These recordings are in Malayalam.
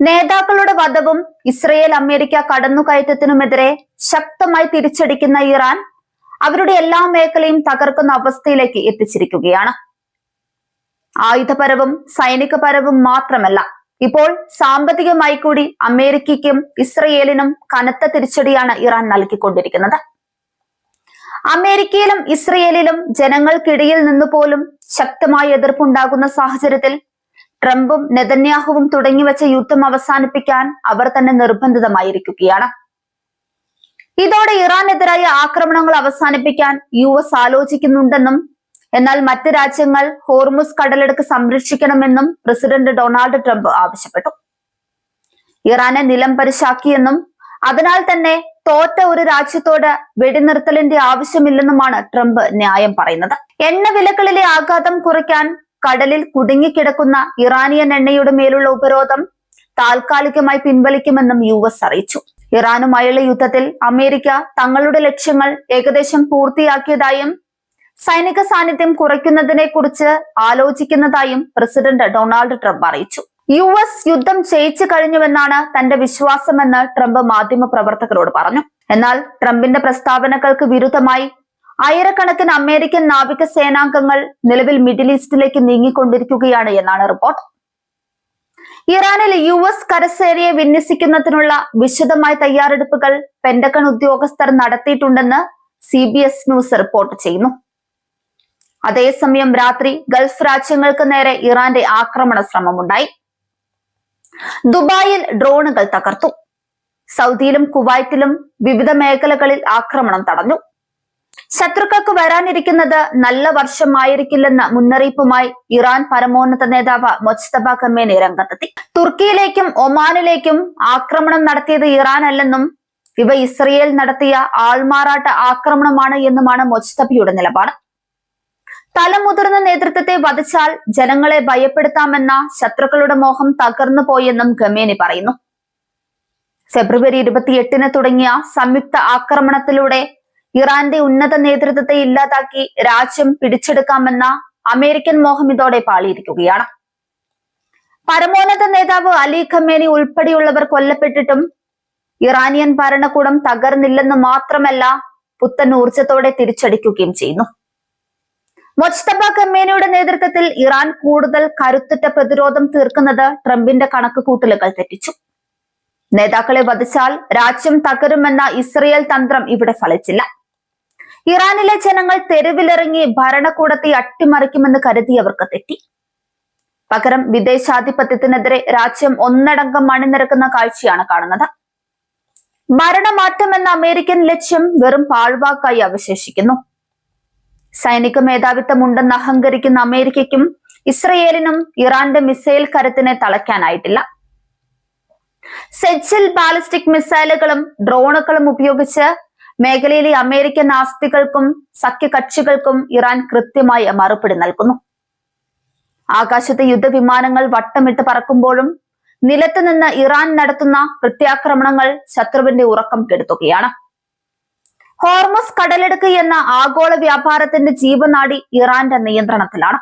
നേതാക്കളുടെ വധവും ഇസ്രയേൽ അമേരിക്ക കടന്നുകയറ്റത്തിനുമെതിരെ ശക്തമായി തിരിച്ചടിക്കുന്ന ഇറാൻ അവരുടെ എല്ലാ മേഖലയും തകർക്കുന്ന അവസ്ഥയിലേക്ക് എത്തിച്ചിരിക്കുകയാണ്. ആയുധപരവും സൈനികപരവും മാത്രമല്ല, ഇപ്പോൾ സാമ്പത്തികമായി കൂടി അമേരിക്കയ്ക്കും ഇസ്രയേലിനും കനത്ത തിരിച്ചടിയാണ് ഇറാൻ നൽകിക്കൊണ്ടിരിക്കുന്നത്. അമേരിക്കയിലും ഇസ്രയേലിലും ജനങ്ങൾക്കിടയിൽ നിന്ന് പോലും ശക്തമായ എതിർപ്പുണ്ടാകുന്ന സാഹചര്യത്തിൽ ട്രംപും നെതന്യാഹുവും തുടങ്ങിവെച്ച യുദ്ധം അവസാനിപ്പിക്കാൻ അവർ തന്നെ നിർബന്ധിതമായിരിക്കുകയാണ്. ഇതോടെ ഇറാനെതിരായ ആക്രമണങ്ങൾ അവസാനിപ്പിക്കാൻ US ആലോചിക്കുന്നുണ്ടെന്നും എന്നാൽ മറ്റ് രാജ്യങ്ങൾ ഹോർമുസ് കടലിടുക്ക് സംരക്ഷിക്കണമെന്നും പ്രസിഡന്റ് ഡൊണാൾഡ് ട്രംപ് ആവശ്യപ്പെട്ടു. ഇറാനെ നിലംപരിശാക്കിയെന്നും അതിനാൽ തന്നെ തോറ്റ ഒരു രാജ്യത്തോട് വെടിനിർത്തലിന്റെ ആവശ്യമില്ലെന്നുമാണ് ട്രംപ് ന്യായം പറയുന്നത്. എണ്ണവിലകളിലെ ആഘാതം കുറയ്ക്കാൻ കടലിൽ കുടുങ്ങിക്കിടക്കുന്ന ഇറാനിയൻ എണ്ണയുടെ മേലുള്ള ഉപരോധം താൽക്കാലികമായി പിൻവലിക്കുമെന്നും US അറിയിച്ചു. ഇറാനുമായുള്ള യുദ്ധത്തിൽ അമേരിക്ക തങ്ങളുടെ ലക്ഷ്യങ്ങൾ ഏകദേശം പൂർത്തിയാക്കിയതായും സൈനിക സാന്നിധ്യം കുറയ്ക്കുന്നതിനെ കുറിച്ച് ആലോചിക്കുന്നതായും പ്രസിഡന്റ് ഡൊണാൾഡ് ട്രംപ് അറിയിച്ചു. US യുദ്ധം ജയിച്ചു കഴിഞ്ഞുവെന്നാണ് തന്റെ വിശ്വാസമെന്ന് ട്രംപ് മാധ്യമപ്രവർത്തകരോട് പറഞ്ഞു. എന്നാൽ ട്രംപിന്റെ പ്രസ്താവനകൾക്ക് വിരുദ്ധമായി ആയിരക്കണക്കിന് അമേരിക്കൻ നാവിക സേനാംഗങ്ങൾ നിലവിൽ മിഡിൽ ഈസ്റ്റിലേക്ക് നീങ്ങിക്കൊണ്ടിരിക്കുകയാണ് എന്നാണ് റിപ്പോർട്ട്. ഇറാനിൽ US കരസേനയെ വിന്യസിക്കുന്നതിനുള്ള വിശദമായ തയ്യാറെടുപ്പുകൾ പെന്റഗൺ ഉദ്യോഗസ്ഥർ നടത്തിയിട്ടുണ്ടെന്ന് CBS ന്യൂസ് റിപ്പോർട്ട് ചെയ്യുന്നു. അതേസമയം രാത്രി ഗൾഫ് രാജ്യങ്ങൾക്ക് നേരെ ഇറാന്റെ ആക്രമണ ശ്രമമുണ്ടായി. ദുബായിൽ ഡ്രോണുകൾ തകർത്തു. സൗദിയിലും കുവൈറ്റിലും വിവിധ മേഖലകളിൽ ആക്രമണം തടഞ്ഞു. ശത്രുക്കൾക്ക് വരാനിരിക്കുന്നത് നല്ല വർഷമായിരിക്കില്ലെന്ന മുന്നറിയിപ്പുമായി ഇറാൻ പരമോന്നത നേതാവ് മൊജ്തബ ഖമേനി രംഗത്തെത്തി. തുർക്കിയിലേക്കും ഒമാനിലേക്കും ആക്രമണം നടത്തിയത് ഇറാൻ അല്ലെന്നും ഇവ ഇസ്രയേൽ നടത്തിയ ആൾമാറാട്ട ആക്രമണമാണ് എന്നുമാണ് മൊജ്തബയുടെ നിലപാട്. തലമുതിർന്ന നേതൃത്വത്തെ വധിച്ചാൽ ജനങ്ങളെ ഭയപ്പെടുത്താമെന്ന ശത്രുക്കളുടെ മോഹം തകർന്നു പോയെന്നും ഖമേനി പറയുന്നു. ഫെബ്രുവരി 28 തുടങ്ങിയ സംയുക്ത ആക്രമണത്തിലൂടെ ഇറാന്റെ ഉന്നത നേതൃത്വത്തെ ഇല്ലാതാക്കി രാജ്യം പിടിച്ചെടുക്കാമെന്ന അമേരിക്കൻ മോഹം ഇതോടെ പാളിയിരിക്കുകയാണ്. പരമോന്നത നേതാവ് അലി ഖമേനി ഉൾപ്പെടെയുള്ളവർ കൊല്ലപ്പെട്ടിട്ടും ഇറാനിയൻ ഭരണകൂടം തകർന്നില്ലെന്ന് മാത്രമല്ല, പുത്തൻ ഊർജത്തോടെ തിരിച്ചടിക്കുകയും ചെയ്യുന്നു. മൊജ്തബ ഖമേനിയുടെ നേതൃത്വത്തിൽ ഇറാൻ കൂടുതൽ കരുത്തുറ്റ പ്രതിരോധം തീർക്കുന്നത് ട്രംപിന്റെ കണക്കുകൂട്ടലുകൾ തെറ്റിച്ചു. നേതാക്കളെ വധിച്ചാൽ രാജ്യം തകരുമെന്ന ഇസ്രയേൽ തന്ത്രം ഇവിടെ ഫലിച്ചില്ല. ഇറാനിലെ ജനങ്ങൾ തെരുവിലിറങ്ങി ഭരണകൂടത്തെ അട്ടിമറിക്കുമെന്ന് കരുതിയവർക്ക് തെറ്റി. പകരം വിദേശാധിപത്യത്തിനെതിരെ രാജ്യം ഒന്നടങ്കം അണിനിരക്കുന്ന കാഴ്ചയാണ് കാണുന്നത്. ഭരണമാറ്റം എന്ന അമേരിക്കൻ ലക്ഷ്യം വെറും പാഴ്വാക്കായി അവശേഷിക്കുന്നു. സൈനിക മേധാവിത്വമുണ്ടെന്ന് അഹങ്കരിക്കുന്ന അമേരിക്കയ്ക്കും ഇസ്രയേലിനും ഇറാന്റെ മിസൈൽ കരുത്തിനെ തളയ്ക്കാനായിട്ടില്ല. സെഡ്ജിൽ ബാലിസ്റ്റിക് മിസൈലുകളും ഡ്രോണുകളും ഉപയോഗിച്ച് മേഖലയിലെ അമേരിക്കൻ ആസ്തികൾക്കും സഖ്യകക്ഷികൾക്കും ഇറാൻ കൃത്യമായ മറുപടി നൽകുന്നു. ആകാശത്ത് യുദ്ധവിമാനങ്ങൾ വട്ടമിട്ട് പറക്കുമ്പോഴും നിലത്തുനിന്ന് ഇറാൻ നടത്തുന്ന പ്രത്യാക്രമണങ്ങൾ ശത്രുവിന്റെ ഉറക്കം കെടുത്തുകയാണ്. ഹോർമുസ് കടലിടുക്ക് എന്ന ആഗോള വ്യാപാരത്തിന്റെ ജീവനാഡി ഇറാന്റെ നിയന്ത്രണത്തിലാണ്.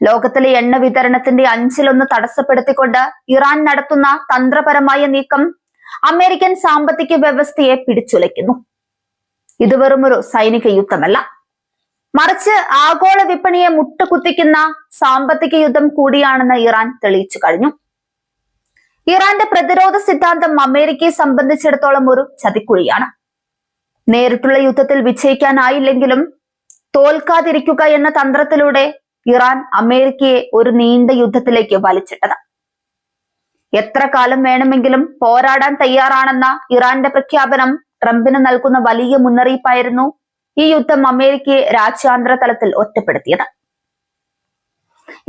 ലോകത്തിലെ എണ്ണ വിതരണത്തിന്റെ 1/5 തടസ്സപ്പെടുത്തിക്കൊണ്ട് ഇറാൻ നടത്തുന്ന തന്ത്രപരമായ നീക്കം അമേരിക്കൻ സാമ്പത്തിക വ്യവസ്ഥയെ പിടിച്ചുലയ്ക്കുന്നു. ഇത് വെറുമൊരു സൈനിക യുദ്ധമല്ല, മറിച്ച് ആഗോള വിപണിയെ മുട്ടുകുത്തിക്കുന്ന സാമ്പത്തിക യുദ്ധം കൂടിയാണെന്ന് ഇറാൻ തെളിയിച്ചു കഴിഞ്ഞു. ഇറാന്റെ പ്രതിരോധ സിദ്ധാന്തം അമേരിക്കയെ സംബന്ധിച്ചിടത്തോളം ഒരു ചതിക്കുഴിയാണ്. നേരിട്ടുള്ള യുദ്ധത്തിൽ വിജയിക്കാനായില്ലെങ്കിലും തോൽക്കാതിരിക്കുക എന്ന തന്ത്രത്തിലൂടെ ഇറാൻ അമേരിക്കയെ ഒരു നീണ്ട യുദ്ധത്തിലേക്ക് വലിച്ചിട്ടത്. എത്ര കാലം വേണമെങ്കിലും പോരാടാൻ തയ്യാറാണെന്ന ഇറാന്റെ പ്രഖ്യാപനം ട്രംപിന് നൽകുന്ന വലിയ മുന്നറിയിപ്പായിരുന്നു ഈ യുദ്ധം അമേരിക്കയെ രാജ്യാന്തര തലത്തിൽ ഒറ്റപ്പെടുത്തിയത്.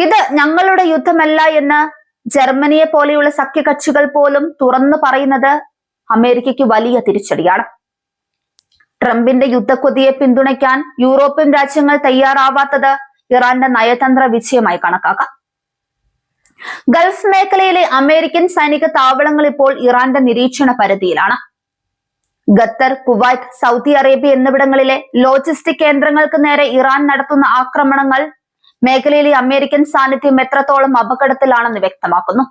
ഇത് ഞങ്ങളുടെ യുദ്ധമല്ല എന്ന് ജർമ്മനിയെ പോലെയുള്ള സഖ്യകക്ഷികൾ പോലും തുറന്നു പറയുന്നത് അമേരിക്കയ്ക്ക് വലിയ തിരിച്ചടിയാണ്. ട്രംപിന്റെ യുദ്ധക്കൊതിയെ പിന്തുണയ്ക്കാൻ യൂറോപ്യൻ രാജ്യങ്ങൾ തയ്യാറാവാത്തത് ഇറാന്റെ നയതന്ത്ര വിജയമായി കണക്കാക്കാം. ഗൾഫ് മേഖലയിലെ അമേരിക്കൻ സൈനിക താവളങ്ങൾ ഇപ്പോൾ ഇറാന്റെ നിരീക്ഷണ പരിധിയിലാണ്. ഖത്തർ, കുവൈറ്റ്, സൗദി അറേബ്യ എന്നിവിടങ്ങളിലെ ലോജിസ്റ്റിക് കേന്ദ്രങ്ങൾക്ക് നേരെ ഇറാൻ നടത്തുന്ന ആക്രമണങ്ങൾ മേഖലയിലെ അമേരിക്കൻ സാന്നിധ്യം എത്രത്തോളം അപകടത്തിലാണെന്ന് വ്യക്തമാക്കുന്നു.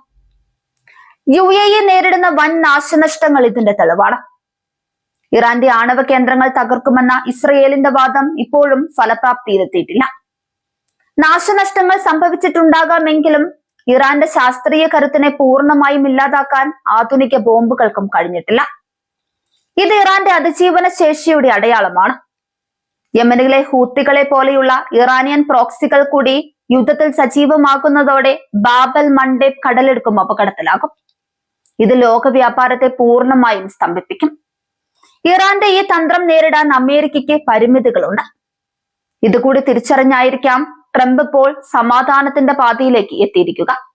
UAE നേരിടുന്ന വൻ നാശനഷ്ടങ്ങൾ ഇതിന്റെ തെളിവാണ്. ഇറാന്റെ ആണവ കേന്ദ്രങ്ങൾ തകർക്കുമെന്ന ഇസ്രയേലിന്റെ വാദം ഇപ്പോഴും ഫലപ്രാപ്തിയിലെത്തിയിട്ടില്ല. നാശനഷ്ടങ്ങൾ സംഭവിച്ചിട്ടുണ്ടാകാമെങ്കിലും ഇറാന്റെ ശാസ്ത്രീയ കരുത്തിനെ പൂർണ്ണമായും ഇല്ലാതാക്കാൻ ആധുനിക ബോംബുകൾക്കും കഴിഞ്ഞിട്ടില്ല. ഇത് ഇറാന്റെ അതിജീവന ശേഷിയുടെ അടയാളമാണ്. യമനിലെ ഹൂത്തികളെ പോലെയുള്ള ഇറാനിയൻ പ്രോക്സികൾ കൂടി യുദ്ധത്തിൽ സജീവമാകുന്നതോടെ ബാബൽ മണ്ടേബ് കടലെടുക്കും അപകടത്തിലാകും. ഇത് ലോക വ്യാപാരത്തെ പൂർണ്ണമായും സ്തംഭിപ്പിക്കും. ഇറാന്റെ ഈ തന്ത്രം നേരിടാൻ അമേരിക്കയ്ക്ക് പരിമിതികളുണ്ട്. ഇതുകൂടി തിരിച്ചറിഞ്ഞായിരിക്കാം ട്രംപ് ഇപ്പോൾ സമാധാനത്തിന്റെ പാതയിലേക്ക് എത്തിയിരിക്കുക.